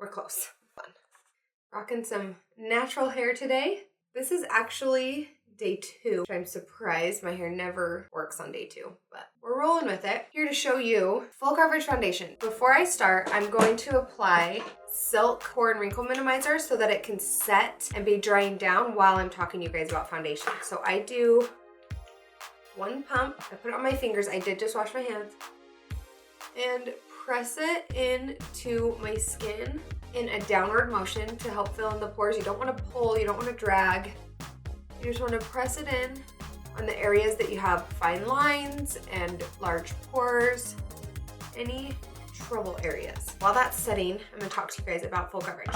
we're close. Fun. Rocking some natural hair today. This is actually day 2, which I'm surprised my hair never works on day 2, but we're rolling with it. Here to show you full coverage foundation. Before I start, I'm going to apply Silk Pore and Wrinkle Minimizer so that it can set and be drying down while I'm talking to you guys about foundation. So I do 1 pump, I put it on my fingers, I did just wash my hands, and press it into my skin in a downward motion to help fill in the pores. You don't want to pull, you don't want to drag. You just want to press it in on the areas that you have fine lines and large pores, any trouble areas. While that's setting, I'm going to talk to you guys about full coverage.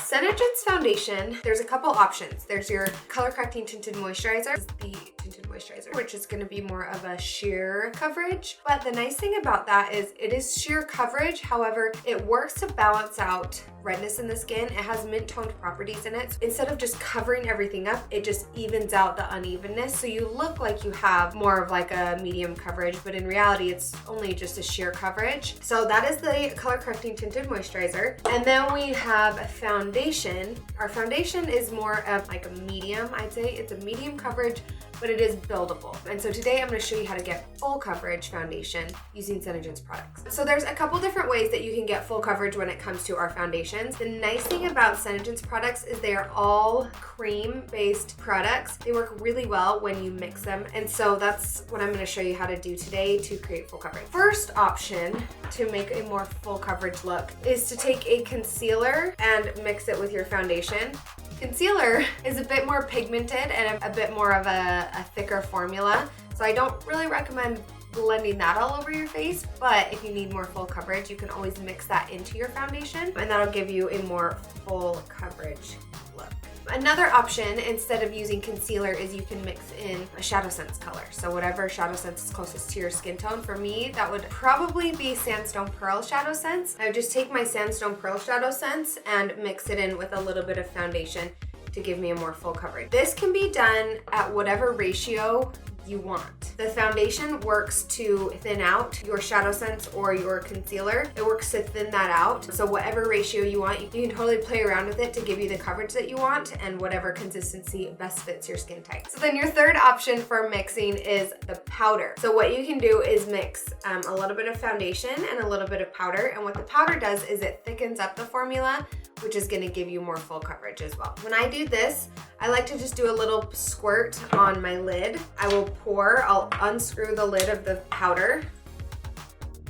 Senegence foundation, there's a couple options. There's your color correcting tinted moisturizer, the tinted moisturizer, which is going to be more of a sheer coverage. But the nice thing about that is it is sheer coverage. However, it works to balance out redness in the skin. It has mint toned properties in it. So instead of just covering everything up, it just evens out the unevenness. So you look like you have more of like a medium coverage, but in reality, it's only just a sheer coverage. So that is the color correcting tinted moisturizer. And then we have a foundation. Our foundation is more of like a medium, I'd say. It's a medium coverage, but it is buildable. And so today I'm going to show you how to get full coverage foundation using Senegence products. So there's a couple different ways that you can get full coverage when it comes to our foundations. The nice thing about Senegence products is they are all cream-based products. They work really well when you mix them. And so that's what I'm going to show you how to do today to create full coverage. First option to make a more full coverage look is to take a concealer and mix it with your foundation. Concealer is a bit more pigmented and a bit more of a thicker formula, so I don't really recommend blending that all over your face, but if you need more full coverage, you can always mix that into your foundation and that'll give you a more full coverage look. Another option, instead of using concealer, is you can mix in a Shadow Sense color. So whatever Shadow Sense is closest to your skin tone. For me, that would probably be Sandstone Pearl Shadow Sense. I would just take my Sandstone Pearl Shadow Sense and mix it in with a little bit of foundation to give me a more full coverage. This can be done at whatever ratio you want. The foundation works to thin out your Shadow Sense or your concealer. It works to thin that out. So whatever ratio you want, you can totally play around with it to give you the coverage that you want and whatever consistency best fits your skin type. So then your third option for mixing is the powder. So what you can do is mix a little bit of foundation and a little bit of powder. And what the powder does is it thickens up the formula, which is going to give you more full coverage as well. When I do this, I like to just do a little squirt on my lid. I will pour, I'll unscrew the lid of the powder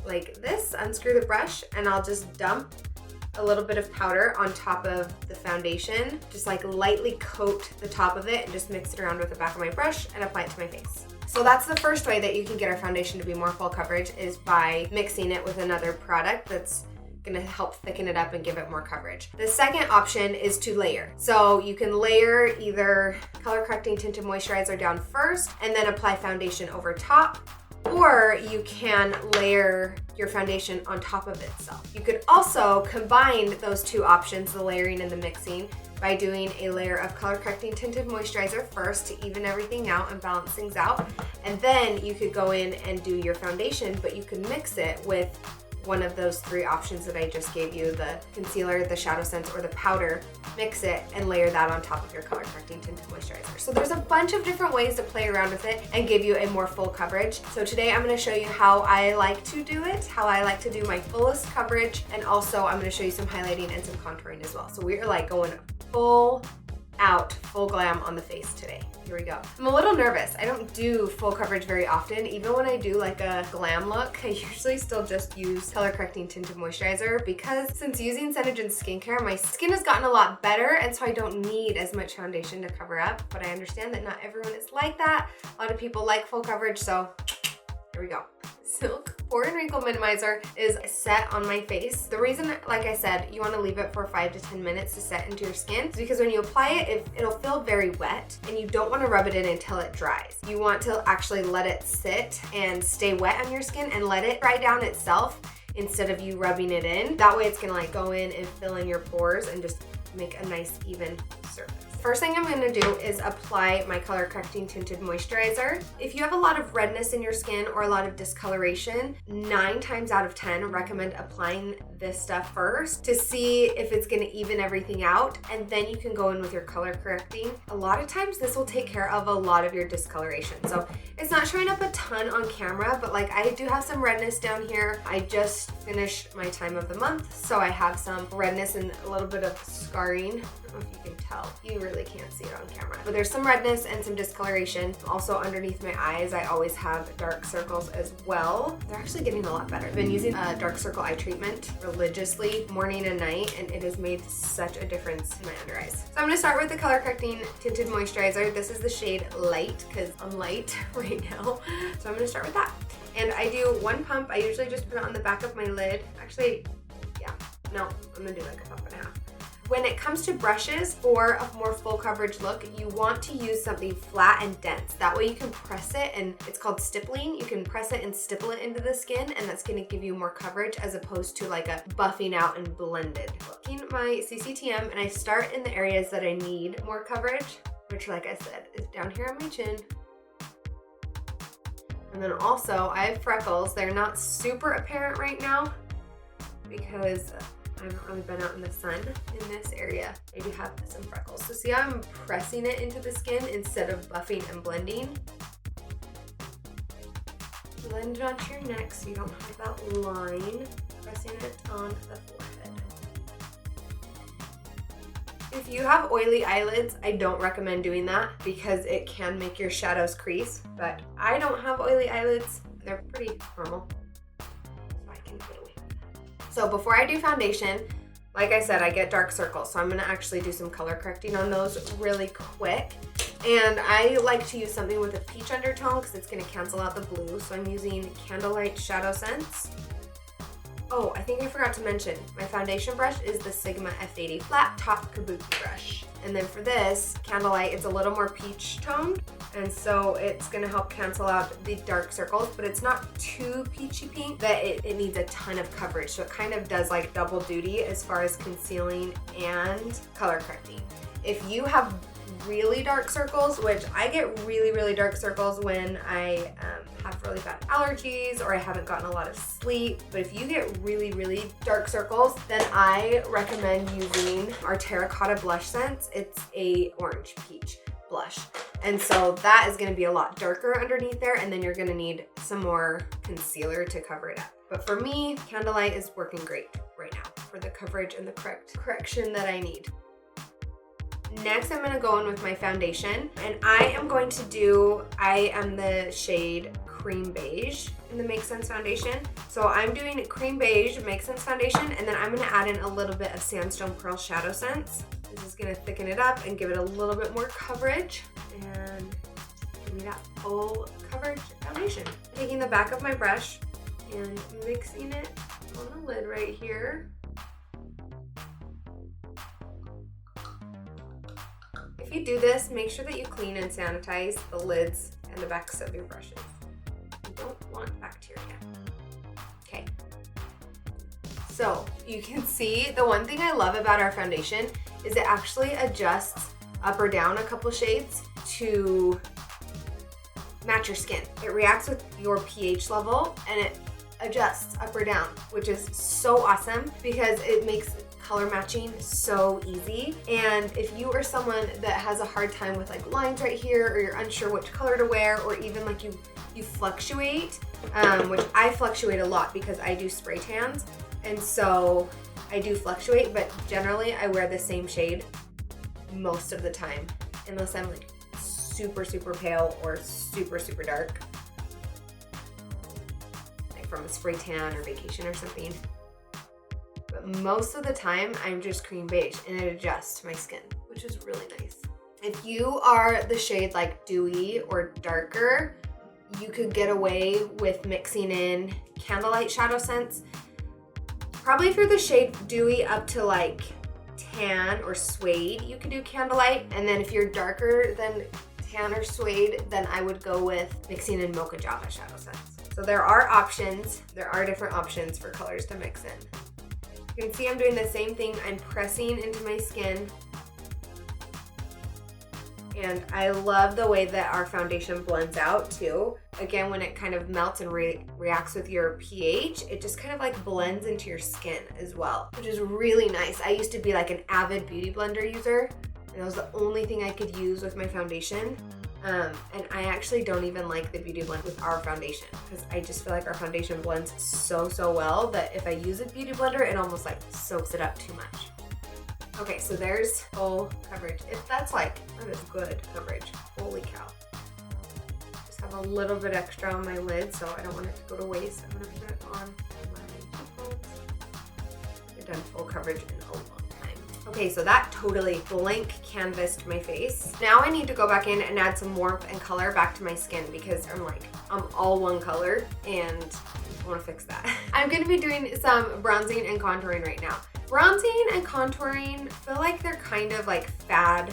like this, unscrew the brush, and I'll just dump a little bit of powder on top of the foundation. Just like lightly coat the top of it and just mix it around with the back of my brush and apply it to my face. So that's the first way that you can get our foundation to be more full coverage, is by mixing it with another product that's gonna help thicken it up and give it more coverage. The second option is to layer. So you can layer either color correcting tinted moisturizer down first and then apply foundation over top, or you can layer your foundation on top of itself. You could also combine those two options, the layering and the mixing, by doing a layer of color correcting tinted moisturizer first to even everything out and balance things out. And then you could go in and do your foundation, but you can mix it with one of those 3 options that I just gave you, the concealer, the Shadow Sense, or the powder. Mix it and layer that on top of your color correcting tinted moisturizer. So there's a bunch of different ways to play around with it and give you a more full coverage. So today I'm going to show you how I like to do it, how I like to do my fullest coverage, and also I'm going to show you some highlighting and some contouring as well. So we are like going full out, full glam on the face today. Here we go. I'm a little nervous. I don't do full coverage very often. Even when I do like a glam look, I usually still just use color correcting tinted moisturizer, because since using Senegence skincare, my skin has gotten a lot better, and so I don't need as much foundation to cover up. But I understand that not everyone is like that. A lot of people like full coverage, so here we go. Silk Pore and Wrinkle Minimizer is set on my face. The reason, like I said, you want to leave it for 5 to 10 minutes to set into your skin is because when you apply it, it'll feel very wet, and you don't want to rub it in until it dries. You want to actually let it sit and stay wet on your skin and let it dry down itself instead of you rubbing it in. That way it's gonna like go in and fill in your pores and just make a nice even surface. First thing I'm going to do is apply my color correcting tinted moisturizer. If you have a lot of redness in your skin or a lot of discoloration, 9 times out of 10 recommend applying this stuff first to see if it's gonna even everything out, and then you can go in with your color correcting. A lot of times this will take care of a lot of your discoloration. So it's not showing up a ton on camera, but like I do have some redness down here. I just finished my time of the month, so I have some redness and a little bit of scarring. I don't know if you can tell. You really can't see it on camera. But there's some redness and some discoloration. Also underneath my eyes, I always have dark circles as well. They're actually getting a lot better. I've been using a dark circle eye treatment religiously morning and night, and it has made such a difference in my under eyes. So I'm gonna start with the color correcting tinted moisturizer. This is the shade Light, because I'm light right now. So I'm gonna start with that. And I do one pump. I usually just put it on the back of my lid. Actually, yeah, no, I'm gonna do like a pump and a half. When it comes to brushes for a more full coverage look, you want to use something flat and dense. That way you can press it, and it's called stippling. You can press it and stipple it into the skin, and that's gonna give you more coverage as opposed to like a buffing out and blended. Looking at my CCTM, and I start in the areas that I need more coverage, which like I said, is down here on my chin. And then also I have freckles. They're not super apparent right now because I haven't really been out in the sun. In this area, I do have some freckles. So see how I'm pressing it into the skin instead of buffing and blending? Blend it onto your neck so you don't have that line. Pressing it on the forehead. If you have oily eyelids, I don't recommend doing that because it can make your shadows crease, but I don't have oily eyelids. They're pretty normal. So before I do foundation, like I said, I get dark circles. So I'm gonna actually do some color correcting on those really quick. And I like to use something with a peach undertone because it's gonna cancel out the blue. So I'm using Candlelight Shadow Sense. Oh, I think I forgot to mention, my foundation brush is the Sigma F80 Flat Top Kabuki brush. And then for this, Candlelight, it's a little more peach toned. And so it's gonna help cancel out the dark circles, but it's not too peachy pink that it needs a ton of coverage. So it kind of does like double duty as far as concealing and color correcting. If you have really dark circles, which I get really, really dark circles when I have really bad allergies or I haven't gotten a lot of sleep. But if you get really, really dark circles, then I recommend using our Terracotta Blush Sense. It's a orange peach blush. And so that is gonna be a lot darker underneath there, and then you're gonna need some more concealer to cover it up. But for me, Candlelight is working great right now for the coverage and the correction that I need. Next, I'm gonna go in with my foundation, and I am the shade Cream Beige in the Make Sense foundation. So I'm doing Cream Beige Make Sense foundation, and then I'm gonna add in a little bit of Sandstone Pearl Shadow Sense. This is gonna thicken it up and give it a little bit more coverage and give me that full coverage foundation. Taking the back of my brush and mixing it on the lid right here. If you do this, make sure that you clean and sanitize the lids and the backs of your brushes. You don't want bacteria. Okay. So you can see the one thing I love about our foundation is it actually adjusts up or down a couple shades to match your skin. It reacts with your pH level and it adjusts up or down, which is so awesome because it makes color matching so easy. And if you are someone that has a hard time with like lines right here, or you're unsure which color to wear, or even like you fluctuate, which I fluctuate a lot because I do spray tans, and so I do fluctuate, but generally I wear the same shade most of the time, unless I'm like super, super pale or super, super dark, like from a spray tan or vacation or something. But most of the time I'm just cream beige, and it adjusts to my skin, which is really nice. If you are the shade like dewy or darker, you could get away with mixing in Candlelight Shadow Sense. Probably if you're the shade dewy up to like tan or suede, you could do Candlelight. And then if you're darker than tan or suede, then I would go with mixing in Mocha Java Shadow Sense. So there are options. There are different options for colors to mix in. You can see I'm doing the same thing. I'm pressing into my skin. And I love the way that our foundation blends out too. again, when it kind of melts and reacts with your pH, it just kind of like blends into your skin as well, which is really nice. I used to be like an avid beauty blender user, and that was the only thing I could use with my foundation. And I actually don't even like the beauty blend with our foundation because I just feel like our foundation blends so well that if I use a beauty blender, it almost like soaks it up too much. Okay, so there's full coverage. If that's like, that is good coverage. Holy cow. Just have a little bit extra on my lid, so I don't want it to go to waste. I'm gonna put it on my cheekbones. I've done full coverage in a long time. Okay, so that totally blank canvassed my face. Now I need to go back in and add some warmth and color back to my skin because I'm all one color and I wanna fix that. I'm gonna be doing some bronzing and contouring right now. Bronzing and contouring feel like they're kind of like fad.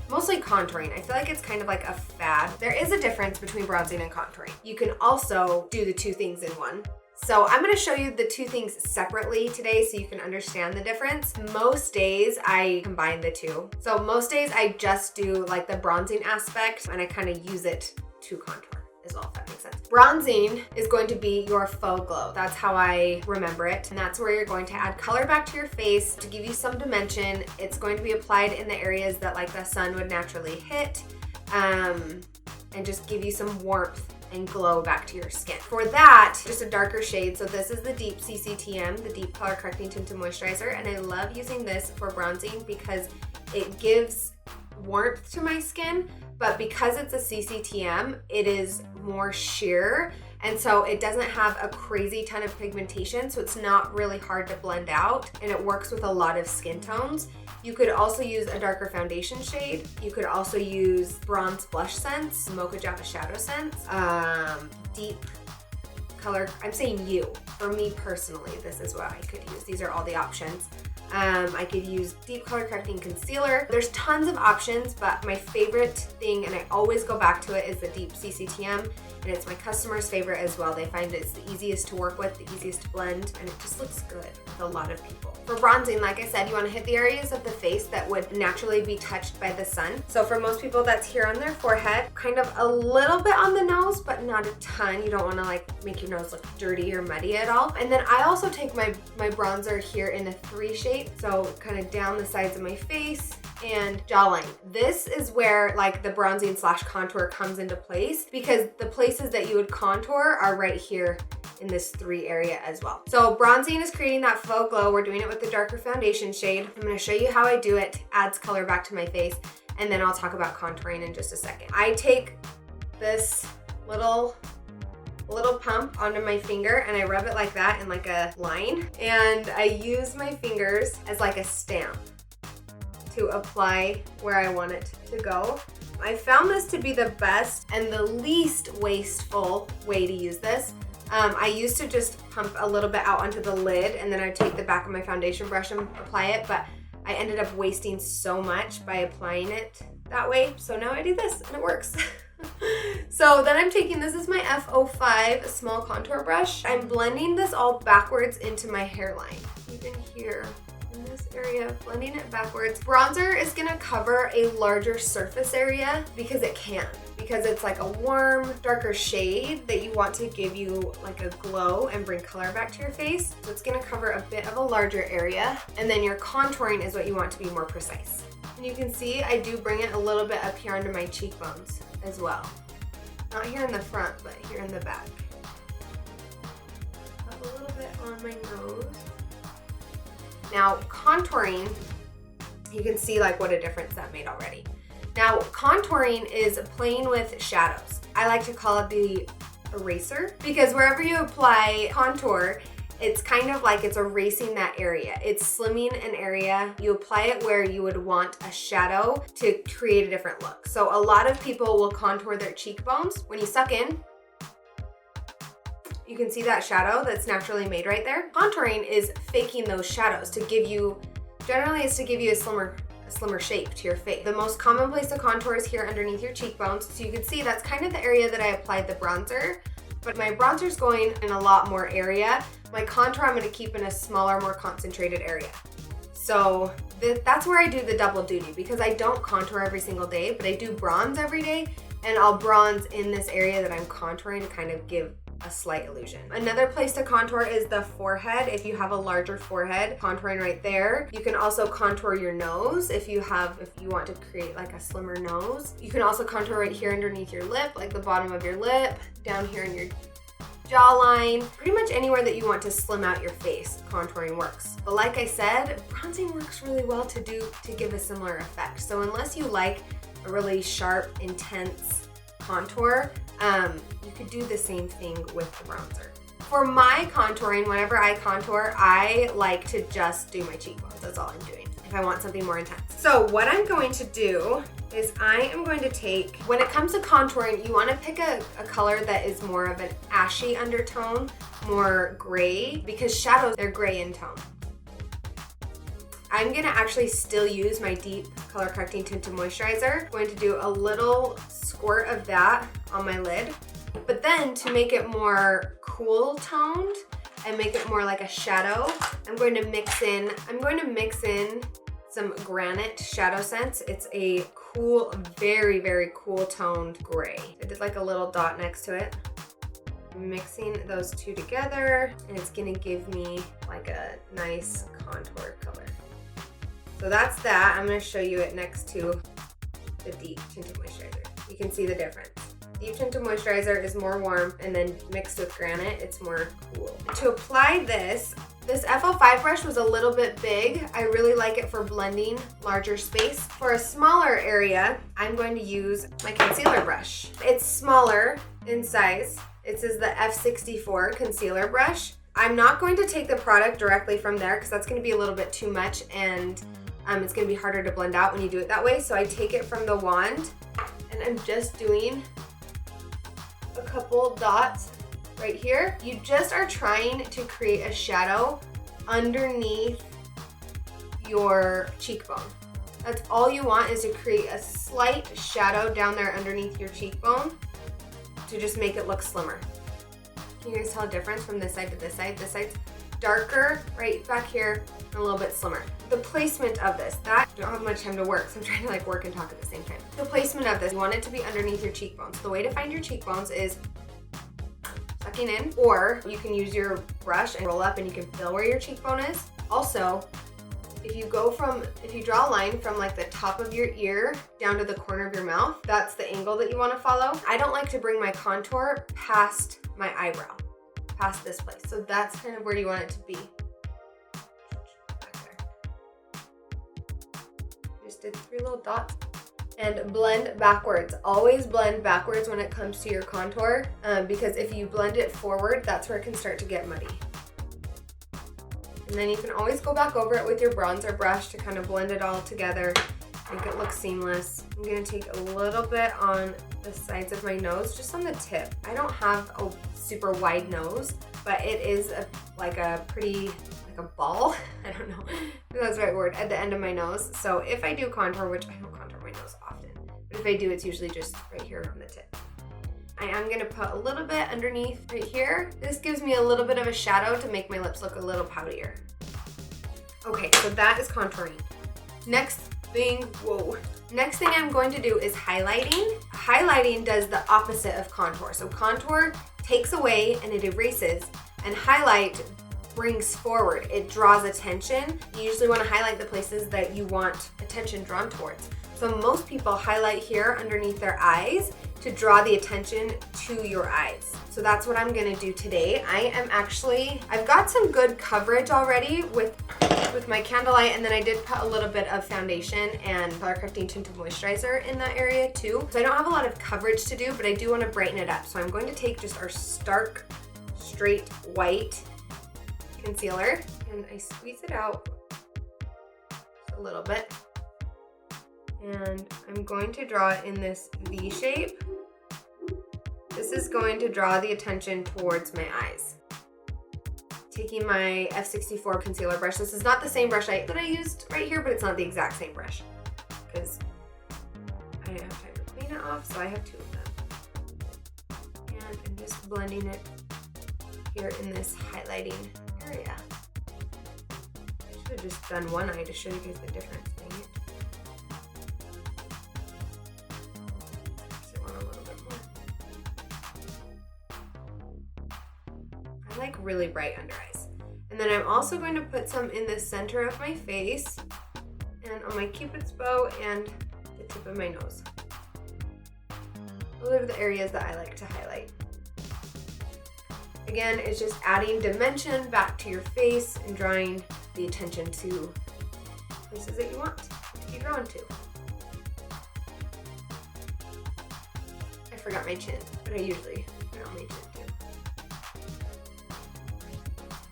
Mostly contouring. I feel like it's kind of like a fad. There is a difference between bronzing and contouring. You can also do the two things in one. So I'm gonna show you the two things separately today so you can understand the difference. Most days I combine the two. So most days I just do like the bronzing aspect and I kind of use it to contour as well, if that makes sense. Bronzing is going to be your faux glow. That's how I remember it. And that's where you're going to add color back to your face to give you some dimension. It's going to be applied in the areas that like the sun would naturally hit, and just give you some warmth and glow back to your skin. For that, just a darker shade. So this is the Deep CCTM, the Deep Color Correcting Tinted Moisturizer. And I love using this for bronzing because it gives warmth to my skin, but because it's a CCTM, it is more sheer, and so it doesn't have a crazy ton of pigmentation, so it's not really hard to blend out, and it works with a lot of skin tones. You could also use a darker foundation shade. You could also use bronze blush scents, Mocha Java shadow scents, deep color. I'm saying you. For me personally, this is what I could use. These are all the options. I could use deep color correcting concealer. There's tons of options, but my favorite thing, and I always go back to it, is the Deep CCTM, and it's my customers' favorite as well. They find it's the easiest to work with, the easiest to blend, and it just looks good with a lot of people. For bronzing, like I said, you want to hit the areas of the face that would naturally be touched by the sun. So for most people, that's here on their forehead, kind of a little bit on the nose, but not a ton. You don't want to like make your nose look dirty or muddy at all. And then I also take my bronzer here in a 3 shape, so kind of down the sides of my face and jawline. This is where like the bronzing / contour comes into place because the places that you would contour are right here in this 3 area as well. So bronzing is creating that faux glow. We're doing it with the darker foundation shade. I'm gonna show you how I do it, adds color back to my face, and then I'll talk about contouring in just a second. I take this little pump onto my finger and I rub it like that in like a line, and I use my fingers as like a stamp to apply where I want it to go. I found this to be the best and the least wasteful way to use this. I used to just pump a little bit out onto the lid and then I'd take the back of my foundation brush and apply it, but I ended up wasting so much by applying it that way. So now I do this and it works. So then I'm taking, this is my F05 small contour brush. I'm blending this all backwards into my hairline. Even here in this area, blending it backwards. Bronzer is gonna cover a larger surface area because it can. Because it's like a warm, darker shade that you want to give you like a glow and bring color back to your face. So it's gonna cover a bit of a larger area. And then your contouring is what you want to be more precise. And you can see I do bring it a little bit up here under my cheekbones as well. Not here in the front, but here in the back. Up a little bit on my nose. Now contouring, you can see like what a difference that made already. Now contouring is playing with shadows. I like to call it the eraser because wherever you apply contour, it's kind of like it's erasing that area. It's slimming an area. You apply it where you would want a shadow to create a different look. So a lot of people will contour their cheekbones. When you suck in, you can see that shadow that's naturally made right there. Contouring is faking those shadows to give you, generally it's to give you a slimmer shape to your face. The most common place to contour is here underneath your cheekbones. So you can see that's kind of the area that I applied the bronzer, but my bronzer's going in a lot more area. My contour I'm gonna keep in a smaller, more concentrated area. So that's where I do the double duty because I don't contour every single day, but I do bronze every day and I'll bronze in this area that I'm contouring to kind of give a slight illusion. Another place to contour is the forehead. If you have a larger forehead, contouring right there. You can also contour your nose if you want to create like a slimmer nose. You can also contour right here underneath your lip, like the bottom of your lip, down here in your jawline, pretty much anywhere that you want to slim out your face, contouring works. But like I said, bronzing works really well to give a similar effect. So unless you like a really sharp, intense contour, you could do the same thing with the bronzer. For my contouring, whenever I contour, I like to just do my cheekbones. That's all I'm doing if I want something more intense. So what I'm going to do is I am going to take, when it comes to contouring, you want to pick a color that is more of an ashy undertone, more gray, because shadows, they're gray in tone. I'm gonna actually still use my deep color correcting tinted moisturizer. I'm going to do a little squirt of that on my lid. But then to make it more cool toned and make it more like a shadow, I'm going to mix in some Granite Shadow Scents. It's a cool, very, very cool toned gray. I did like a little dot next to it. I'm mixing those two together and it's gonna give me like a nice contour color. So that's that. I'm gonna show you it next to the Deep Tinted Moisturizer. You can see the difference. Deep Tinted Moisturizer is more warm, and then mixed with Granite, it's more cool. To apply this F05 brush was a little bit big. I really like it for blending larger space. For a smaller area, I'm going to use my concealer brush. It's smaller in size. It says the F64 concealer brush. I'm not going to take the product directly from there because that's going to be a little bit too much, and it's going to be harder to blend out when you do it that way. So I take it from the wand and I'm just doing a couple dots right here. You just are trying to create a shadow underneath your cheekbone. That's all you want, is to create a slight shadow down there underneath your cheekbone to just make it look slimmer. Can you guys tell a difference from this side to this side? This side's darker right back here and a little bit slimmer. The placement of this, I don't have much time to work, so I'm trying to like work and talk at the same time. The placement of this, you want it to be underneath your cheekbones. The way to find your cheekbones is sucking in, or you can use your brush and roll up and you can feel where your cheekbone is. Also, if you draw a line from like the top of your ear down to the corner of your mouth, that's the angle that you want to follow. I don't like to bring my contour past my eyebrow, past this place. So that's kind of where you want it to be. Back there. Just did 3 little dots. And blend backwards. Always blend backwards when it comes to your contour, because if you blend it forward, that's where it can start to get muddy. And then you can always go back over it with your bronzer brush to kind of blend it all together, make it look seamless. I'm gonna take a little bit on the sides of my nose, just on the tip. I don't have a super wide nose, but it is like a ball. I don't know if that's the right word, at the end of my nose. So if I do contour, which I don't contour my nose often, but if I do, it's usually just right here on the tip. I am gonna put a little bit underneath right here. This gives me a little bit of a shadow to make my lips look a little poutier. Okay, so that is contouring. Next thing I'm going to do is highlighting. Highlighting does the opposite of contour. So contour takes away and it erases, and highlight brings forward. It draws attention. You usually want to highlight the places that you want attention drawn towards. So most people highlight here underneath their eyes to draw the attention to your eyes. So that's what I'm gonna do today. I've got some good coverage already with my Candlelight, and then I did put a little bit of foundation and color correcting tinted moisturizer in that area too. So I don't have a lot of coverage to do, but I do want to brighten it up. So I'm going to take just our stark, straight white concealer, and I squeeze it out just a little bit. And I'm going to draw it in this V shape. This is going to draw the attention towards my eyes. Taking my F64 concealer brush. This is not the same brush that I used right here, but it's not the exact same brush because I didn't have time to clean it off, so I have 2 of them. And I'm just blending it here in this highlighting area. I should have just done one eye to show you guys the difference. Dang it. I want a little really bright under eyes. And then I'm also going to put some in the center of my face and on my Cupid's bow and the tip of my nose. Those are the areas that I like to highlight. Again, it's just adding dimension back to your face and drawing the attention to places that you want to be drawn to. I forgot my chin, but I usually put on my chin too.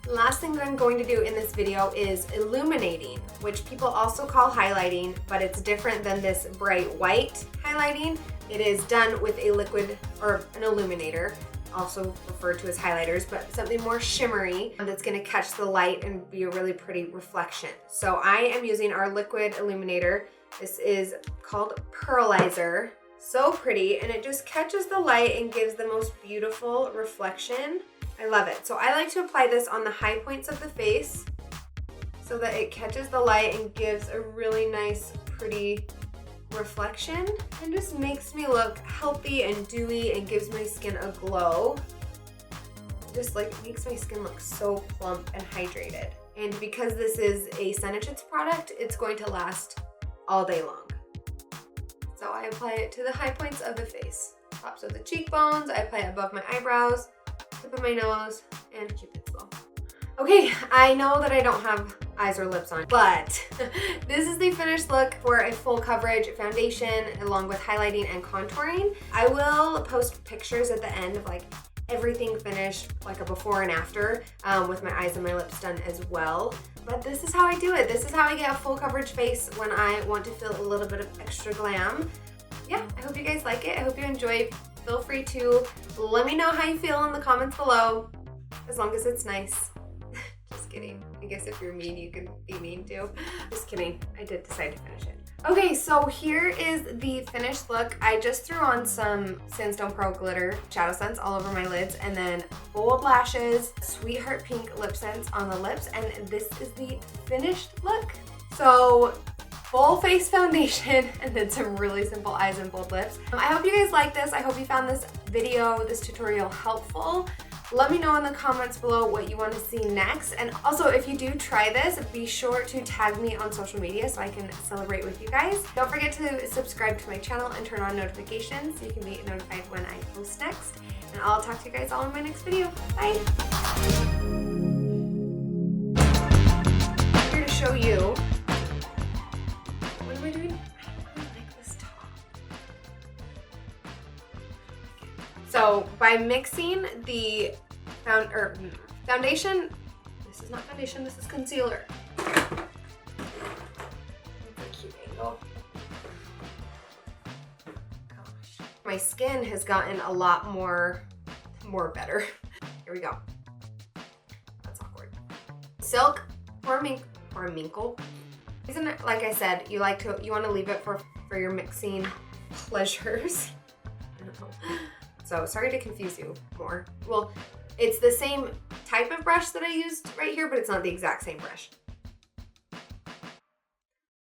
The last thing that I'm going to do in this video is illuminating, which people also call highlighting, but it's different than this bright white highlighting. It is done with a liquid or an illuminator, also referred to as highlighters, but something more shimmery that's going to catch the light and be a really pretty reflection. So I am using our liquid illuminator. This is called Pearlizer. So pretty, and it just catches the light and gives the most beautiful reflection. I love it. So I like to apply this on the high points of the face so that it catches the light and gives a really nice, pretty reflection and just makes me look healthy and dewy and gives my skin a glow. Just like makes my skin look so plump and hydrated. And because this is a Senegence product, it's going to last all day long. So I apply it to the high points of the face. Tops of the cheekbones, I apply it above my eyebrows, tip of my nose, and Cupid's bow. Okay, I know that I don't have eyes or lips on, but this is the finished look for a full coverage foundation along with highlighting and contouring. I will post pictures at the end of like everything finished, like a before and after, with my eyes and my lips done as well. But this is how I do it. This is how I get a full coverage face when I want to feel a little bit of extra glam. Yeah, I hope you guys like it. I hope you enjoy. Feel free to let me know how you feel in the comments below, as long as it's nice. Just kidding. I guess if you're mean, you can be mean too. Just kidding. I did decide to finish it. Okay, so here is the finished look. I just threw on some Sandstone Pearl Glitter Shadow Scents all over my lids, and then bold lashes, Sweetheart Pink lip scents on the lips, and this is the finished look. So full face foundation and then some really simple eyes and bold lips. I hope you guys like this. I hope you found this video, this tutorial helpful. Let me know in the comments below what you want to see next. And also, if you do try this, be sure to tag me on social media so I can celebrate with you guys. Don't forget to subscribe to my channel and turn on notifications so you can be notified when I post next. And I'll talk to you guys all in my next video. Bye! I'm here to show you. What am I doing? I don't like this top. So by mixing the foundation, this is not foundation, this is concealer. That's a cute angle. Gosh. My skin has gotten a lot more better. Here we go. That's awkward. Silk or minkle. Isn't it, like I said, you want to leave it for your mixing pleasures. So sorry to confuse you more. Well, it's the same type of brush that I used right here, but it's not the exact same brush.